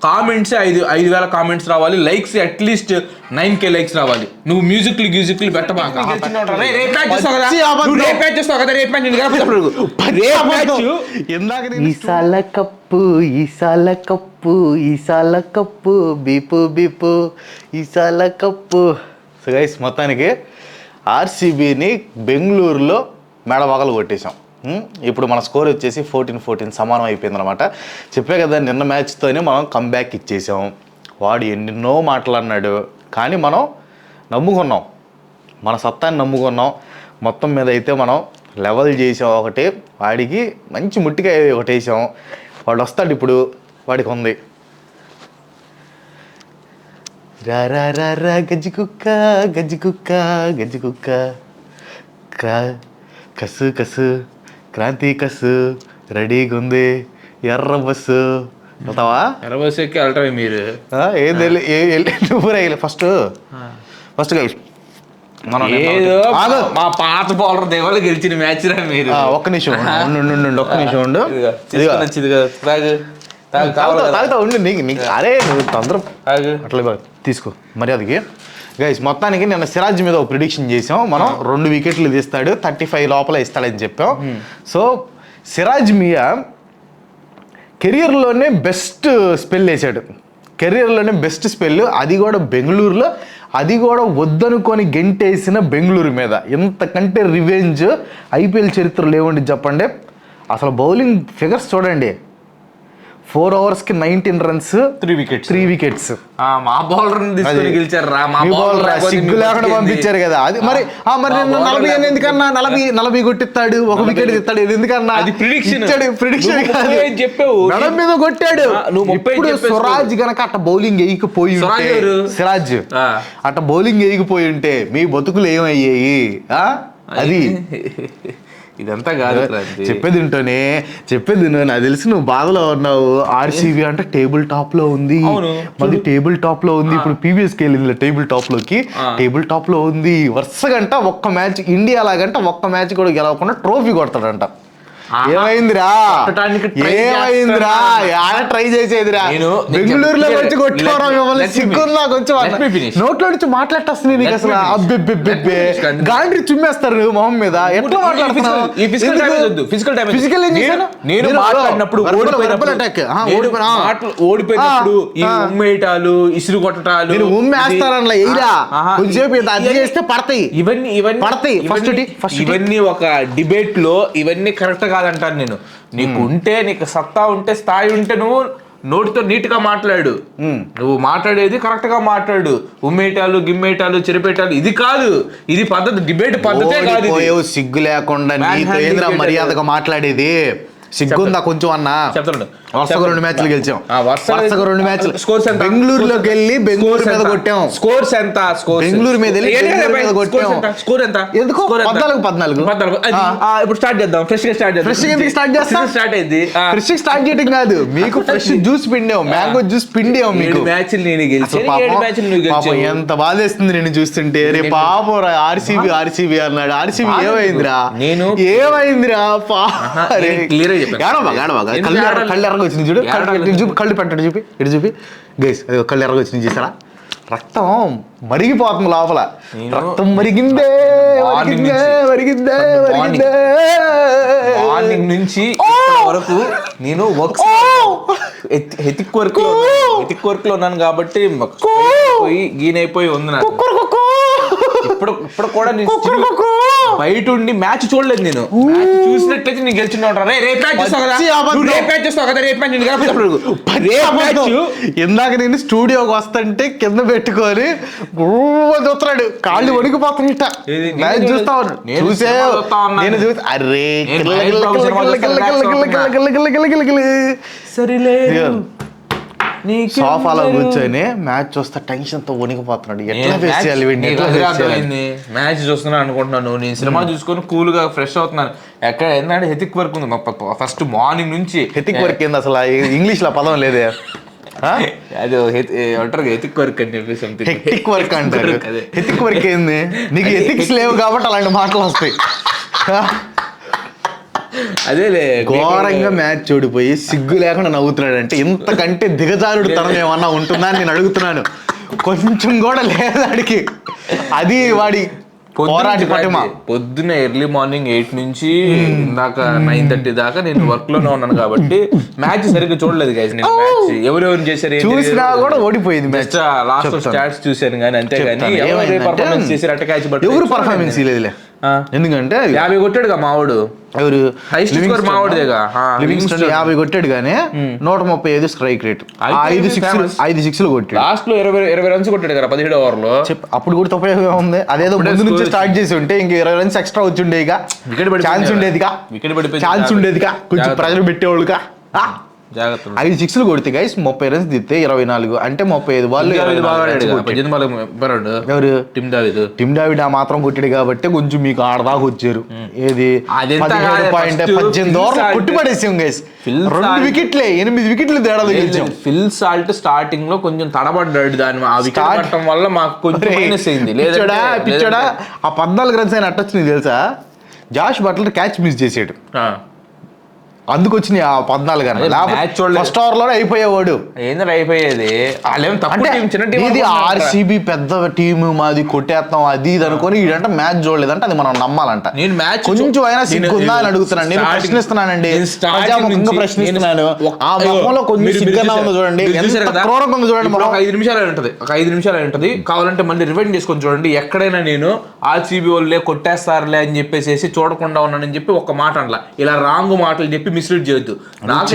Comments 5,000 comments రావాలి, likes at least 9K likes రావాలి. నువ్వు మ్యూజిక్లు పెట్టబాక. Esala cup బీపు బీపు Esala cup. So guys మొత్తానికి ఆర్సీబీని బెంగళూరులో మెడవగలు కొట్టేశాం. ఇప్పుడు మన స్కోర్ వచ్చేసి 14-14 సమానం అయిపోయింది అనమాట. చెప్పే కదా నిన్న మ్యాచ్తోనే మనం కంబ్యాక్ ఇచ్చేసాం. వాడు ఎన్నెన్నో మాట్లాడినాడు, కానీ మనం నమ్ముకున్నాం, మన సత్తాన్ని నమ్ముకున్నాం. మొత్తం మీద అయితే మనం లెవెల్ చేసాం. ఒకటి వాడికి మంచి ముట్టిగా ఒకటి వేసాం. వాడు వస్తాడు ఇప్పుడు, వాడికి ఉంది రా రా రా రా గజ్జి కుక్క గజ్జి కుక్క గజ్జి కుక్క కసు కసు క్రాంతి కసు రెడీగా ఉంది ఎర్ర బస్సు. వెళ్తావా? ఎర్ర బస్సు ఎక్కి వెళ్ళటమే మీరు. ఏం ఫస్ట్ కలిసి మనం మా పాత బౌలర్ దేవాళ్ళు గెలిచిన మ్యాచ్ రా మీరు. ఒక్క నిమిషం ఉండు. తాగుతా ఉండు. నీకు అరే నువ్వు తొందర అట్లా తీసుకో మర్యాదకి. గైస్ మొత్తానికి నిన్న సిరాజ్ మీద ఒక ప్రిడిక్షన్ చేసాం మనం. 2 వికెట్లు తీస్తాడు, 35 లోపల ఇస్తాడని చెప్పాం. సో సిరాజ్ మియా కెరియర్లోనే బెస్ట్ స్పెల్ వేసాడు. అది కూడా బెంగళూరులో, అది కూడా వద్దనుకొని గెంటేసిన బెంగళూరు మీద. ఇంతకంటే రివెంజ్ ఐపీఎల్ చరిత్రలో ఏమండి చెప్పండి. అసలు బౌలింగ్ ఫిగర్స్ చూడండి, 4 ఓవర్స్కి 19 రన్స్, 3 వికెట్స్. మా బౌలర్ గెలిచారు రా, మా బౌలర్ సిగ్గు లేకుండా పంపించారు కదా. అది మరి 40 ఎందుకన్నా 40 కొట్టిస్తాడు, 1 వికెట్ ఇస్తాడు. ఎందుకన్నా ప్రిడిక్షన్ నడం మీద కొట్టాడు. ఇప్పుడు స్వరాజ్ గనక అట్ట బౌలింగ్ వేయకపోయి సిరాజ్ అట్ట బౌలింగ్ వేయకపోయి ఉంటే మీ బతుకులు ఏమయ్యాయి? అది ఇదంతా కాదు. చెప్పేది నాకు తెలిసి నువ్వు బాధలో ఉన్నావు. ఆర్సీబీ అంటే టేబుల్ టాప్ లో ఉంది, మరి టేబుల్ టాప్ లో ఉంది. ఇప్పుడు పీవీఎస్కి వెళ్ళింది టేబుల్ టాప్ లో ఉంది. వరుసగంట ఒక్క మ్యాచ్, ఇండియా లాగంట ఒక్క మ్యాచ్ కూడా గెలవకుండా ట్రోఫీ కొడతాడంట. ఏమైందిరా ట్రై చేసేదిరా? బెంగళూరులో వచ్చి కొట్టుకోరా మిమ్మల్ని. సిగ్గుందా కొంచెం? నోట్లో నుంచి మాట్లాడేస్తుంది నీకు అసలు. అబ్బెబ్బెబ్బెబ్బే గాండ్రి చుమ్మేస్తారు నువ్వు మొహం మీద. ఎట్లా మాట్లాడుతున్నావు? ఫిజికల్ ఏం చేశాను నేను మాట్లాడినప్పుడు ఓడిపోయినప్పుడు ఈ ఉమ్మేయటాలు, ఇసురు కొట్టటాలు, నేను ఉమ్మేస్తారనలా ఎయిరా కొంచెంసేపు అది చేస్తే పడతాయి. ఇవన్నీ పడతాయి. ఇవన్నీ ఒక డిబేట్ లో ఇవన్నీ కరెక్ట్ కాదంటాను నేను. నీకు ఉంటే, నీకు సత్తా ఉంటే, స్థాయి ఉంటే నువ్వు నోటితో నీట్ గా మాట్లాడు. నువ్వు మాట్లాడేది కరెక్ట్ గా మాట్లాడు. ఉమ్మేటాలు, గిమ్మేటాలు, చెరిపేటాలు ఇది కాదు. ఇది పద్ధతి, డిబేట్ పద్ధతే కాదు. సిగ్గు లేకుండా మర్యాదగా మాట్లాడేది. సిగ్గుందా కొంచెం అన్నా? చెప్తాను. వరుసగా 2 మ్యాచ్లు గెలిచాం. వరుసగా 2 మ్యాచ్లు. స్కోర్స్ ఎంత? బెంగళూరులోకి వెళ్ళి బెంగళూరు మీద కొట్టాం. స్కోర్స్ ఎంత? బెంగళూరు మీద కొట్టాం. స్కోర్ ఎంత? ఎందుకు? 14. ఇప్పుడు స్టార్ట్ చేద్దాం. ఫ్రెష్ గా స్టార్ట్ అయింది. ఫ్రెష్ స్టార్ట్ చేయడం కాదు, మీకు ఫ్రెష్ జ్యూస్ పిండాం, మ్యాంగో జ్యూస్ పిండాం. మీకు మ్యాచ్లు నేను గెలిచాను. ఎంత బాధేస్తుంది నేను చూస్తుంటే. రే పాపం ఆర్సీబీ అన్నాడు. ఆర్సీబీ ఏమైందిరా? కళ్ళు ఎర్రగా వచ్చింది చూడు. కళ్ళు పెట్టండి చూపి, ఇటు చూపి గైస్. అది కళ్ళు ఎర్రగా వచ్చింది చూసారా? రక్తం మరిగిపోతుంది లోపల. రక్తం మరిగిందే. మార్నింగ్ నుంచి వరకు నేను ఎతిక్ వర్క్ లో ఉన్నాను కాబట్టి గీనైపోయి ఉంది నాకు. ఇప్పుడు కూడా నేను బయట ఉండి మ్యాచ్ చూడలేదు. నేను మ్యాచ్ చూసినట్లయితే నేను గెలిచినావు. ఇందాక నేను స్టూడియోకి వస్తుంటే కింద పెట్టుకొని చూస్తున్నాడు, కాళ్ళు వణికిపోతుంట. మ్యాచ్ చూస్తా చూసే నేను చూసి అరే సరేలే సోఫాలో కూర్చొని మ్యాచ్ చూస్తే టెన్షన్ తో వణికిపోతున్నాడు. ఎట్లా ఫేస్ చేయాలి? మ్యాచ్ చూస్తున్నా అనుకుంటున్నాను. నేను సినిమా చూసుకొని కూల్ గా ఫ్రెష్ అవుతున్నాను. ఎక్కడ ఏంటంటే హెతిక్ వర్క్ ఉంది ఫస్ట్ మార్నింగ్ నుంచి. హెతిక్ వర్క్ ఏంది అసలు? ఇంగ్లీష్ లో పదం లేదే. అది అంటారు హెతిక్ వర్క్ అని చెప్పేసి. హెక్టిక్ వర్క్ అంటారు. హెతిక్ వర్క్ ఏంది? నీకు ఎథిక్స్ లేవు కాబట్టి అలాంటి మాటలు వస్తాయి. అదేలే ఘోరంగా మ్యాచ్ ఓడిపోయి సిగ్గు లేకుండా నవ్వుతున్నాడు అంటే ఇంతకంటే దిగజారుడు తనం ఏమన్నా ఉంటుందా అని నేను అడుగుతున్నాను. కొంచెం కూడా లేదు వాడికి. అది వాడి పోరాటి పటిమ. పొద్దున్న ఎర్లీ మార్నింగ్ 8 నుంచి ఇందాక 9:30 దాకా నేను వర్క్ లోనే ఉన్నాను కాబట్టి మ్యాచ్ సరిగ్గా చూడలేదు గైస్. నేను మ్యాచ్ ఎవరెవరు చేశారు చూసినా కూడా ఓడిపోయింది మ్యాచ్. లాస్ట్ స్టాట్స్ చూశాను కానీ అంతేగాని ఎవరు పర్ఫార్మెన్స్ చేశారు అట్ట క్యాచ్ బట్ ఎవరు పర్ఫార్మెన్స్ లేదులే. ఎందుకంటే 50 కొట్టాడుగా మావాడు. ఎవరు మావాడుదేగా 50 కొట్టాడు కానీ 135 స్ట్రైక్ రేట్, 5 సిక్స్లు కొట్టాడు. లాస్ట్ లో 20 రన్స్ కొట్టాడు కదా 17 ఓవర్లో. అప్పుడు కూడా ఉపయోగం ఉంది. అదేదో ముందు నుంచి స్టార్ట్ చేసి ఉంటే ఇంక 20 రన్స్ ఎక్స్ట్రా వచ్చి ఉండేదిగా, ఛాన్స్ ఉండేదిగా, ఛాన్స్ ఉండేదిగా, కొంచెం ప్రెజర్ పెట్టేవాళ్ళుగా. 5 సిక్స్లు కొడితే గైస్ 30 రన్స్ దిస్తే 24 అంటే 35 బాల్. ఎవరు టిమ్ డావిడ్ ఆ మాత్రం కొట్టాడు కాబట్టి కొంచెం మీకు ఆడదాకా వచ్చారు. ఏది 18 ఓవర్లు కొట్టి పడేసాం గైస్. 2 వికెట్లే 8 వికెట్లు తేడాలు గెలిచాం. ఫిల్ సాల్ట్ స్టార్టింగ్ లో కొంచెం తడబడ్డాడు. దాని ఆ వికెట్ పడటం వల్ల మాకు కొంచెం మైనస్ అయింది. పిచ్చోడా ఆ 14 రన్స్ అయినా అట్టొచ్చింది తెలుసా. జాష్ బట్లర్ క్యాచ్ మిస్ చేసాడు, అందుకు వచ్చినాయి ఆ 14. ఫస్ట్ ఓవర్ లోనే అయిపోయేవాడు. ఏంద్ర అయిపోయేది. ఇది ఆర్సీబీ పెద్ద టీము, మాది కొట్టేస్తాం అది ఇది అనుకొని ఈడంట మ్యాచ్ చూడలేదంటే అది మనం నమ్మాలంట. నేను మ్యాచ్ కొంచెం అయినా సిగ్గుందా అని అడుగుతున్నాను. నేను ప్రశ్నిస్తున్నానండి, ప్రశ్నిస్తున్నాను. ఆ మొహంలో కొంచెం సిగ్గుగా ఉందో చూడండి, క్రూరంగా ఉందో చూడండి. ఒక 5 నిమిషాలు ఉంటది, ఒక 5 నిమిషాలు ఉంటది. కావాలంటే మళ్ళీ రివైండ్ చేసుకొని చూడండి. ఎక్కడైనా నేను ఆర్సీబీ వాళ్ళే కొట్టేస్తారులే అని చెప్పేసి చూడకుండా ఉన్నానని చెప్పి ఒక మాట అనలా. ఇలా రాంగ్ మాటలు చెప్పి మిస్లీడ్ చేయొద్దు. నాకు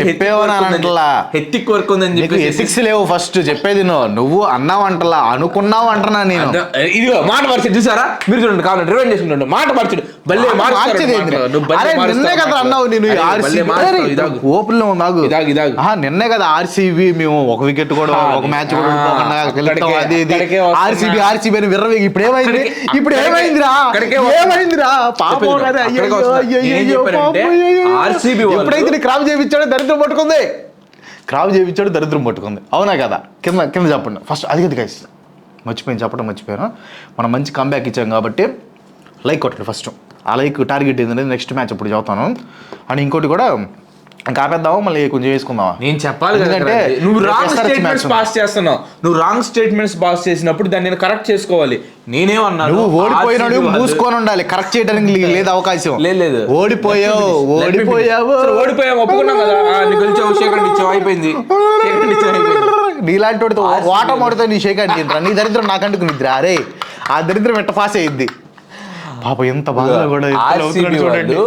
హెత్తిక్ వర్క్ ఉందని చెప్పి ఎథిక్స్ లేవు. ఫస్ట్ చెప్పేది నువ్వు అన్నావు అంటలా, అనుకున్నావు అంటున్నా నేను. ఇదిగో మాట మార్చి చూసారా మీరు, చూడండి కావాలంటే రివైండ్ చేసుకుంటాడు. మాట మార్చడు నిన్నే కదా అన్నావు. నేను ఓపెన్ లో నాకు నిన్నే కదా ఆర్సీబీ మేము ఒక వికెట్ కూడా ఒక మ్యాచ్ కూడా అది ఆర్సీబీ ఆర్సీబీ అని విర్రవేగి. ఇప్పుడు ఏమైంది, ఇప్పుడు ఏమైందిరా, ఏమైందిరా పాపం కదా. ఎప్పుడైతే క్రాప్ చేయించాడో దరిద్రం పట్టుకుంది, క్రాప్ చేయించాడు దరిద్రం పట్టుకుంది. అవునా కదా. కింద కింద చెప్పండి ఫస్ట్. అది కదా గైస్, మర్చిపోయాను చెప్పడం మర్చిపోయాను. మనం మంచి కంబ్యాక్ ఇచ్చాం కాబట్టి లైక్ కొట్టండి ఫస్ట్. ఆ లైక్ టార్గెట్ ఏంటంటే నెక్స్ట్ మ్యాచ్ అప్పుడు చెప్తాను. అండ్ ఇంకోటి కూడా కాపేద్దామా మళ్ళీ కొంచెం వేసుకుందామా. నేను చెప్పాలి ఎందుకంటే నువ్వు రాంగ్ స్టేట్మెంట్స్ పాస్ చేస్తున్నావు. నువ్వు రాంగ్ స్టేట్మెంట్స్ పాస్ చేసినప్పుడు దాన్ని నేను కరెక్ట్ చేసుకోవాలి. నేనేమన్నా నువ్వు ఓడిపోయినాడు మూసుకొని ఉండాలి, కరెక్ట్ చేయడానికి లేదు అవకాశం. లేదు ఓడిపోయావు ఓడిపోయావు ఒప్పుకున్నాం కదా. నీకు గెలిచావు, షేకండ్ ఇచ్చావు, అయిపోయింది. నీలాంటి వాడితో వాటర్ మాడితే నీ షేకండ్ తింటారా. నీ దరిద్రం నాకంటుకు నిద్ర. అరే ఆ దరిద్రం ఎట్ట పాస్ అయ్యిద్ది పాప. ఎంత బాగా కూడా చూడండి.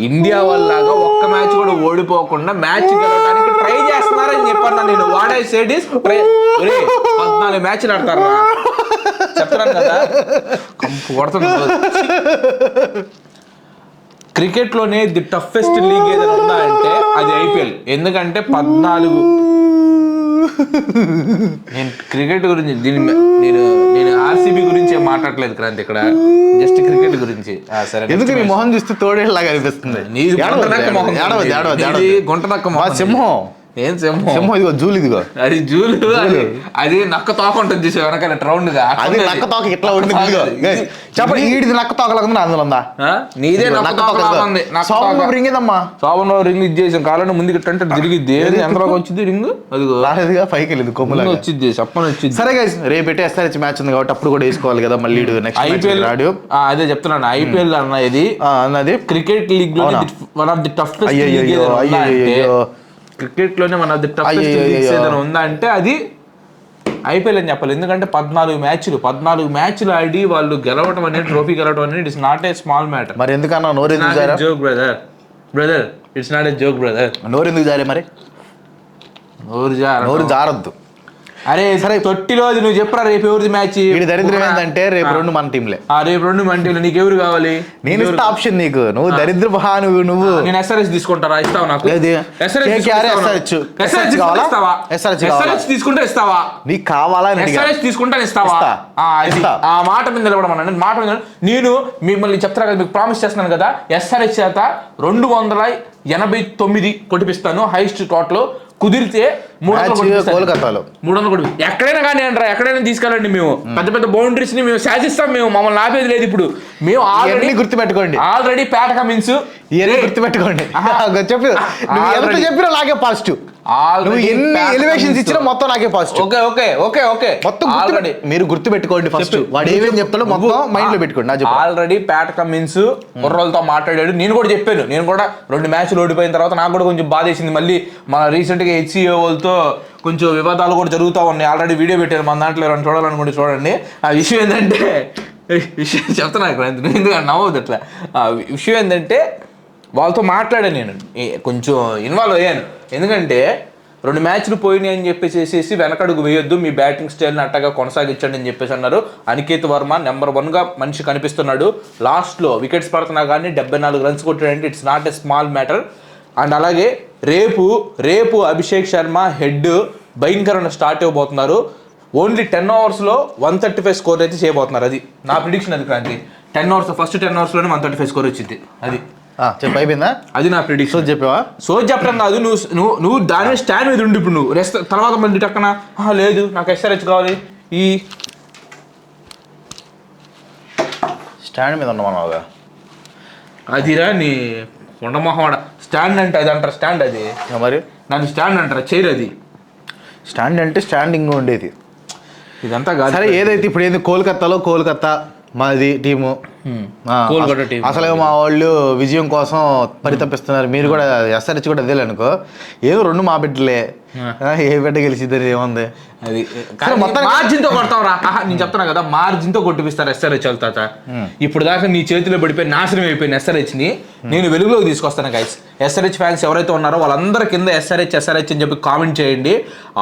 ఇండియా వాళ్ళగా ఒక్క మ్యాచ్ కూడా ఓడిపోకుండా మ్యాచ్ గెలవడానికి ట్రై చేస్తున్నారని చెప్పన్నా నేను. వాట్ ఐ సెడ్ ఇస్ 14 మ్యాచ్లు ఆడతారా చెప్తున్నాను కదా. కంపు కొడుతున్నా. క్రికెట్ లోనే ది టఫెస్ట్ లీగ్ ఏదైనా ఉందా అంటే అది ఐపీఎల్. ఎందుకంటే 14 నేను క్రికెట్ గురించి నేను ఆర్సీబీ గురించి మాట్లాడలేదు క్రాంతి ఇక్కడ, జస్ట్ క్రికెట్ గురించి. సరే ఎందుకు నీ మొహం చూస్తే తోడేలాగా అనిపిస్తుంది. గుంట నక్క మొహం సింహం. ఏం సింహం? సింహం ఇదిగో జూలు, ఇదిగో అది జూలు. అది నక్క తోక ఉంటుంది చూసే వెనకాల రౌండ్ గా. అది నక్క తోక ఇట్లా ఉంటుంది. చెప్పండి ఈడిది నక్క తోకలాగా ఉంది, అందులో ఉందా? నీదే నక్క తోక ఉంది. రింగిదమ్మా శోభన్ రింగ్ ఇచ్చేసాం. కాలంలో ముందుకు ఇట్టంటే తిరిగిద్ది. ఎంతలోకి వచ్చింది రింగ్? అదిగో రాలేదుగా, పైకి వెళ్ళింది, కొమ్ములా వచ్చింది, చెప్పని వచ్చింది. సరే గైస్, రేపు ఎస్ఆర్హెచ్ మ్యాచ్ ఉంది కాబట్టి అప్పుడు కూడా వేసుకోవాలి కదా మళ్ళీ నెక్స్ట్ ఐపీఎల్. అదే చెప్తున్నాను, ఐపీఎల్ అన్న ఇది అన్నది క్రికెట్ లీగ్ లో one of the toughest. Cricket లోనే one of the toughest leagues ఏదైనా ఉందా అంటే అది ఐపీఎల్ అని చెప్పాలి. ఎందుకంటే 14 మ్యాచ్లు ఆడి వాళ్ళు గెలవడం అనేది, ట్రోఫీ గెలవడం అనేది it's not a small matter. మరి ఎందుకన్నా joke brother it's not a joke brother. నోరెందుకు జారే మరి? నోరు జారద్దు. అరే సరే తొట్టిలో నువ్వు చెప్పరా రేపు ఎవరిది మ్యాచ్? దరిద్రం ఏంటంటే రేపు 2 మన టీంలే. రేపు 2 మన టీంలే. నీకు ఎవరు కావాలి? నేను ఇస్తా ఆప్షన్ నీకు. నువ్వు దరిద్ర నువ్వు నేను ఎస్ఆర్హెచ్ తీసుకుంటారా? ఇస్తావు నాకు? ఎస్ఆర్హెచ్ తీసుకుంటే ఇస్తావా? నీకు కావాలా? ఎస్ఆర్హెచ్ తీసుకుంటాను ఇస్తావా? ఆ మాట మీద నిలబడమన్నా. మాట మీద నేను మిమ్మల్ని చెప్తారా కదా, మీకు ప్రామిస్ చేస్తున్నాను కదా. ఎస్ఆర్హెచ్ చేత 289 కొట్టిపిస్తాను హైయెస్ట్ టోటల్. కుదిరితే కోల్కతాలో 300 కోట్లు ఎక్కడైనా కానీ అంటారా, ఎక్కడైనా తీసుకెళ్ళండి మేము. పెద్ద పెద్ద బౌండరీస్ ని మేము శాసిస్తాం, మేము మమ్మల్ని ఆపేది లేదు. ఇప్పుడు మేము ఆల్రెడీ గుర్తుపెట్టుకోండి, ఆల్రెడీ పేట కమిన్స్ గుర్తుపెట్టుకోండి. చెప్పు ఎంత చెప్పినా నాకే పాజిటివ్. నువ్వు ఎన్ని ఎలివేషన్స్ ఇచ్చినా మొత్తం నాకే positive. Okay okay okay okay మొత్తం ఆల్రెడీ మీరు గుర్తుపెట్టుకోండి. ఫస్ట్ వాడు ఏమేమి చెప్తాడో మొత్తం మైండ్ లో పెట్టుకోండి. ఆల్రెడీ పేట కమిన్స్ కుర్రోళ్ళతో మాట్లాడాడు. నేను కూడా చెప్పాను, నేను కూడా 2 మ్యాచ్లు ఓడిపోయిన తర్వాత నాకు కూడా కొంచెం బాధేసింది. మళ్ళీ మన రీసెంట్ గా HCO వాళ్ళతో కొంచెం వివాదాలు కూడా జరుగుతూ ఉన్నాయి. ఆల్రెడీ వీడియో పెట్టారు మన దాంట్లో, ఎవరైనా చూడాలనుకుంటే చూడండి. ఆ విషయం ఏంటంటే, చెప్తున్నా ఇక్కడ ఎందుకు నవ్వద్దు అట్లా. ఆ విషయం ఏంటంటే వాళ్ళతో మాట్లాడాను, నేను కొంచెం ఇన్వాల్వ్ అయ్యాను. ఎందుకంటే 2 మ్యాచ్లు పోయినాయి అని చెప్పేసి వెనకడుగు వేయొద్దు, మీ బ్యాటింగ్ స్టైల్ని అట్టగా కొనసాగించండి అని చెప్పేసి అన్నారు. అనికేత్ వర్మ నెంబర్ 1గా మనిషి కనిపిస్తున్నాడు. లాస్ట్లో వికెట్స్ పడుతున్నా కానీ 74 రన్స్ కొట్టాడంటే it's not a small matter. And అలాగే రేపు అభిషేక్ శర్మ హెడ్ భయంకరమైన స్టార్ట్ అయిపోతున్నారు. ఓన్లీ 10 ఓవర్స్లో 135 స్కోర్ అయితే చేయబోతున్నారు. అది నా ప్రిడిక్షన్. అది క్రాంతి 10 ఓవర్స్ ఫస్ట్ 10 ఓవర్స్లోనే 135 స్కోర్ వచ్చింది. అది చెప్పి అయిపోయిందా? అది నా ప్రిడిక్షన్. చెప్పావా? సో చెప్పడం కాదు, నువ్వు దాని స్టాండ్ మీద ఉండి ఇప్పుడు నువ్వు రెస్ట్ తర్వాత మళ్ళీ టక్కన లేదు నాకు SRH కావాలి ఈ స్టాండ్ మీద ఉండమన్నావుగా. అదిరా నీ ఉండమోహం స్టాండ్ అంటే అది అంటారు. స్టాండ్ అది మరి దాన్ని స్టాండ్ అంటారా? చైర్ అది. స్టాండ్ అంటే స్టాండింగ్ ఉండేది, ఇదంతా కాదు. సరే ఏదైతే ఇప్పుడు ఏంది కోల్కతా మాది టీము, అసలే మా వాళ్ళు విజయం కోసం పరితపిస్తున్నారు. మీరు కూడా SRH కూడా అదే అనుకో, ఏదో 2 మా బిడ్డలే, ఏ బిడ్డ గెలిచిద్దని ఏముంది. అది మొత్తం మార్జిన్ తో కొడతాం రా. నేను చెప్తున్నా కదా, మార్జిన్ తో కొట్టిపిస్తారు SRH వెళ్తా. ఇప్పుడు దాకా నీ చేతిలో పడిపోయి నాశనం అయిపోయిన SRH ని నేను వెలుగులోకి తీసుకొస్తాను గైస్. SRH ఫ్యాన్స్ ఎవరైతే ఉన్నారో వాళ్ళందరి కింద SRH అని చెప్పి కామెంట్ చేయండి.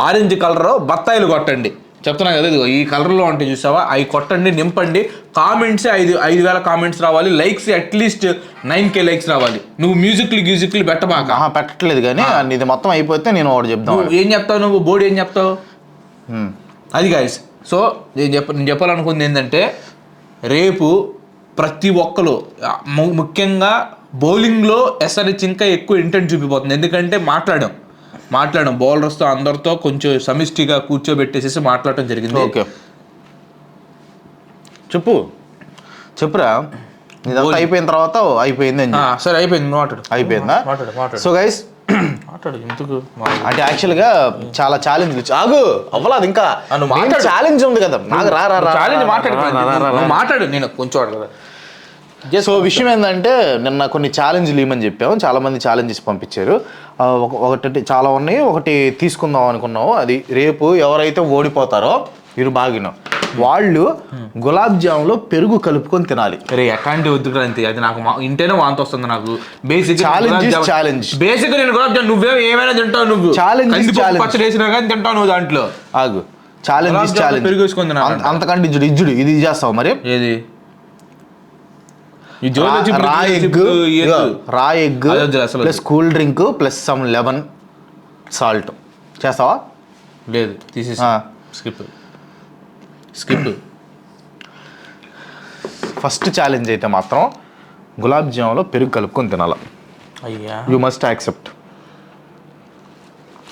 ఆరెంజ్ కలర్ బత్తాయిలు కొట్టండి. చెప్తున్నా కదా, ఇదిగో ఈ కలర్లో ఉంటాయి చూసావా, అవి కొట్టండి, నింపండి. కామెంట్స్ 5,000 కామెంట్స్ రావాలి. లైక్స్ అట్లీస్ట్ 9K లైక్స్ రావాలి. నువ్వు మ్యూజిక్లు పెట్టబాక. పెట్టట్లేదు కానీ ఇది మొత్తం అయిపోతే నేను ఒకటి చెప్తాను. ఏం చెప్తావు నువ్వు? బోర్డు ఏం చెప్తావు? అది గైస్. సో నేను చెప్పాలనుకుంది ఏంటంటే, రేపు ప్రతి ఒక్కరు ముఖ్యంగా బౌలింగ్లో SRH ఇంకా ఎక్కువ ఇంటెంట్ చూపిపోతుంది. ఎందుకంటే మాట్లాడాం బౌలర్స్తో అందరితో కొంచెం సమిష్టిగా కూర్చోబెట్టేసేసి మాట్లాడటం జరిగింది. ఓకే చెప్పురా. ఇదంతా అయిపోయిన తర్వాత అయిపోయింది. సరే అయిపోయింది, మాట్లాడు. అయిపోయిందా? మాట్లాడు. సో గైస్ మాట్లాడు. ఎందుకు అంటే యాక్చువల్గా చాలా ఛాలెంజ్ అది ఇంకా ఛాలెంజ్ ఉంది కదా నాకు. ఛాలెంజ్ మాట్లాడు. నేను కొంచెం కదా. సో విషయం ఏంటంటే, నిన్న కొన్ని ఛాలెంజ్లు ఇవ్వమని చెప్పాము. చాలామంది ఛాలెంజెస్ పంపించారు. ఒకటి చాలా ఉన్నాయి, ఒకటి తీసుకుందాం అనుకున్నాము. అది రేపు ఎవరైతే ఓడిపోతారో మీరు బాగిన వాళ్ళు గులాబ్ జాములో పెరుగు కలుపుకొని తినాలి. రే ఎట్లాంటి వద్దు క్రాంతి, అది నాకు ఇంటేనే వాంతి వస్తుంది. నాకు బేసిక్ ఛాలెంజ్ నేను గులాబ్ జామ్ నువ్వే ఏమైనా తింటావు. నువ్వు పచ్చడి వేసినా కానీ తింటావు నువ్వు. దాంట్లో ఆగు ఛాలెంజ్ పెరుగు వేసుకొని తినాలి. అంతకంటే ఇజ్జుడు ఇది చేస్తావు మరి. ఏది? రా egg plus cool drink plus some lemon salt చేస్తావా? లేదు, తీసేసి స్కిప్. ఫస్ట్ ఛాలెంజ్ అయితే మాత్రం గులాబ్ జాములో పెరుగు కలుపుకొని తినాల. అయ్యా, యూ మస్ట్ యాక్సెప్ట్.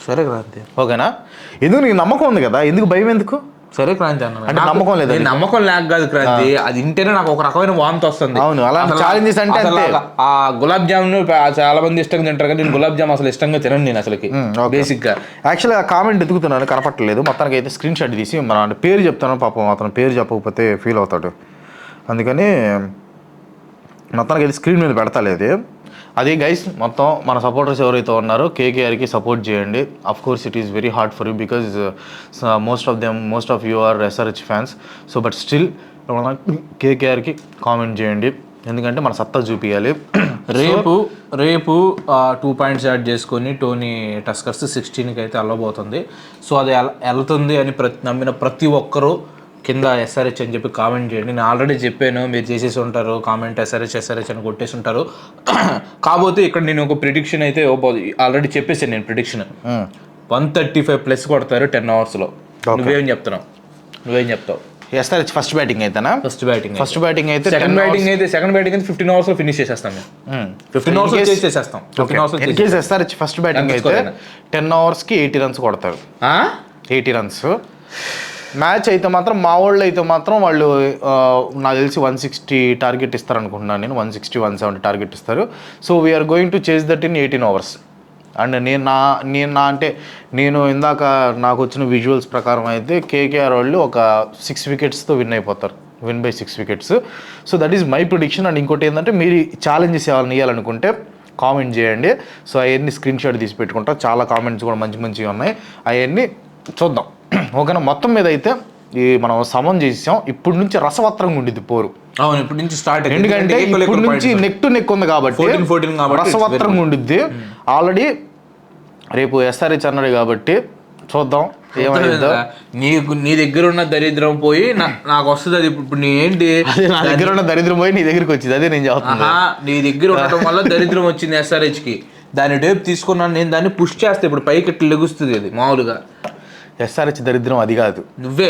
సరే క్రాంతి, ఓకేనా? ఎందుకు నీకు నమ్మకం ఉంది కదా, ఎందుకు భయం ఎందుకు? సరే క్రాంతి అన్న, అంటే నమ్మకం లేదు. నమ్మకం లేక కాదు క్రాంతి, అది ఇంటేనే నాకు ఒక రకమైన వాంతి వస్తుంది. అవును, అలా ఛాలెంజెస్ అంటే ఆ గులాబ్ జామున్ చాలా మంది ఇష్టంగా తింటారు కానీ నేను గులాబ్ జామ్ అసలు ఇష్టంగా తినను. నేను అసలుకి బేసిక్ గా యాక్చువల్గా కామెంట్ ఎదుగుతున్నాను, కనపట్టలేదు. మొత్తానికి అయితే స్క్రీన్ షాట్ తీసి మన పేరు చెప్తాను. పాపం అతను పేరు చెప్పకపోతే ఫీల్ అవుతాడు, అందుకని మొత్తానికి అయితే స్క్రీన్ మీద పెడతలేదు. అది గైస్, మొత్తం మన సపోర్టర్స్ ఎవరైతే ఉన్నారో కేకేఆర్కి సపోర్ట్ చేయండి. Of course it is very hard for you because most of you are SRH fans. So but still కేకేఆర్కి కామెంట్ చేయండి, ఎందుకంటే మన సత్తా చూపించాలి. రేపు 2 పాయింట్స్ యాడ్ చేసుకొని టోనీ టస్కర్స్ 16కి అయితే వెళ్ళబోతుంది. సో అది వెళ్తుంది అని నమ్మిన ప్రతి ఒక్కరూ కింద SRH అని చెప్పి కామెంట్ చేయండి. నేను ఆల్రెడీ చెప్పాను, మీరు చేసేసి ఉంటారు కామెంట్ SRH అని కొట్టేసి ఉంటారు. కాకపోతే ఇక్కడ నేను ఒక ప్రిడిక్షన్ అయితే ఆల్రెడీ చెప్పేసాను. నేను ప్రిడిక్షన్ 135+ కొడతారు 10 ఓవర్స్లో. నువ్వేం చెప్తావు? ఎస్ఆర్హెచ్ ఫస్ట్ బ్యాటింగ్ అయితేనా? ఫస్ట్ బ్యాటింగ్ అయితే సెకండ్ బ్యాటింగ్ అయితే 15 hours లో ఫినిష్ చేసేస్తాం మేము. 15 hours లో చేసేస్తాం. 15 hours లో in case SRH first batting అయితే 10 hours కి 80 runs కొడతారు. 80 runs. మ్యాచ్ అయితే మాత్రం మా వాళ్ళు అయితే మాత్రం వాళ్ళు నాకు తెలిసి 160 టార్గెట్ ఇస్తారు అనుకుంటున్నాను నేను. 160, 170 టార్గెట్ ఇస్తారు. So we are going to chase that in 18 hours. And నేను ఇందాక నాకు వచ్చిన విజువల్స్ ప్రకారం అయితే కేకేఆర్ వాళ్ళు ఒక 6 wicketsతో win by 6 wickets. So that is my prediction. And ఇంకోటి ఏంటంటే మీరు ఛాలెంజెస్ ఏమైనా ఇవ్వాలనుకుంటే కామెంట్ చేయండి. సో అవన్నీ స్క్రీన్ షాట్ తీసి పెట్టుకుంటాం. చాలా కామెంట్స్ కూడా మంచిగా ఉన్నాయి, అవన్నీ చూద్దాం. ఓకేనా? మొత్తం మీద అయితే మనం సమం చేసాం. ఇప్పుడు నుంచి రసవత్రంగా ఉండిద్ది పోరు. అవును, ఇప్పుడు నుంచి స్టార్ట్. ఎందుకంటే ఇప్పుడు నుంచి నెక్ టు నెక్ ఉంది కాబట్టి 14 కాబట్టి రసవత్రంగా ఉండిద్ది. ఆల్రెడీ రేపు ఎస్ఆర్హెచ్ అన్నాడు కాబట్టి చూద్దాం ఏమైందో. నీ దగ్గర ఉన్న దరిద్రం పోయి నాకు వస్తుంది. అది ఇప్పుడు నీ ఏంటి, నా దగ్గర ఉన్న దరిద్రం పోయి నీ దగ్గరికి వచ్చింది. అదే నేను చెప్తున్నా. నీ దగ్గర ఉండటం వల్ల దరిద్రం వచ్చింది ఎస్ఆర్హెచ్ కి. దాని డేప్ తీసుకున్నాను నేను, దాన్ని పుష్ చేస్తే ఇప్పుడు పైకి ఎట్లా లెగుస్తుంది అది మామూలుగా. ఎస్ఆర్హెచ్ దరిద్రం అది కాదు, నువ్వే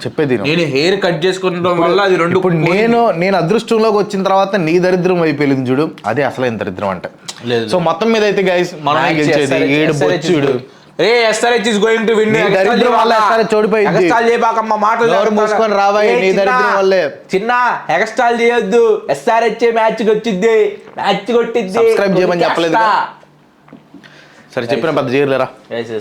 చెప్పేది. నేను హెయిర్ కట్ చేసుకుంటడం వల్ల అది రెండు. ఇప్పుడు నేను అదృష్టంలోకి వచ్చిన తర్వాత నీ దరిద్రం అయిపోయింది చూడు, అదే అసలైన దరిద్రం అంటే. సో మొత్తం మీద అయితే గైస్ మనమే గెలిచేది. 7 బొచ్చుడు. SRH is going to win. దరిద్రం వల్ల ఎస్ఆర్హెచ్ ఓడిపోయింది. ఎక్స్ట్రాల్ చేయబాకమ్మ, మాటలు ఎవరు మూసుకొని రావాయి. నీ దరిద్రం వల్లే. చిన్న ఎక్స్ట్రాల్ చేయొద్దు. ఎస్ఆర్హెచ్ మ్యాచ్ వచ్చింది, మ్యాచ్ కొట్టింది. సబ్స్క్రైబ్ చేయమని చెప్పలేదు. సరే చెప్పిన పెద్ద చేయలేరా.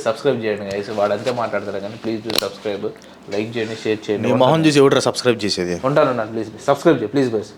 సబ్స్క్రైబ్ చేయండి గైస్. వాడు అంతే మాట్లాడతారు కానీ ప్లీజ్ డూ సబ్స్క్రైబ్. లైక్ చేయండి, షేర్ చేయండి. మొహం చూసి ఎవడరా సబ్స్క్రైబ్ చేసేది? ఉంటాను ప్లీజ్ సబ్స్క్రైబ్ చేయండి ప్లీజ్ గైస్.